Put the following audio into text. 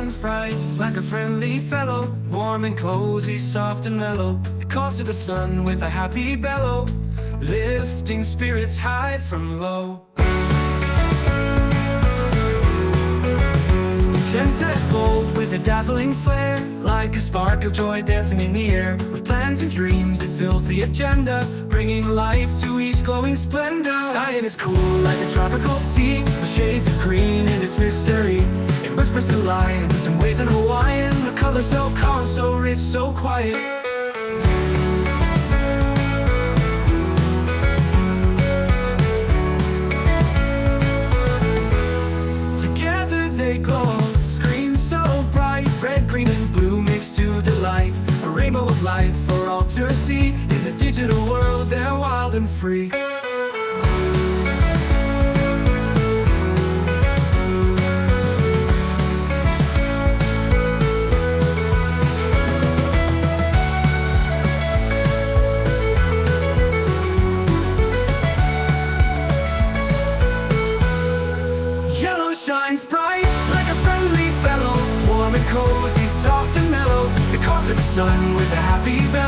shines bright like a friendly fellow, warm and cozy, soft and mellow. It calls to the sun with a happy bellow, lifting spirits high from low. Magenta is bold with a dazzling flare, like a spark of joy dancing in the air. With plans and dreams it fills the agenda, bringing life to each glowing splendor. Cyan is cool like a tropical sea, with shades of green in its mystery. It whispers to lions and waves in Hawaiian, the colors so calm, so rich, so quiet. Together they glow, red, green, and blue mixed to delight. A rainbow of life for all to see. In the digital world they're wild and free. Yellow shines bright like a friendly fellow, warm and cozy, soft and mellow. It calls to the sun with a happy bellow.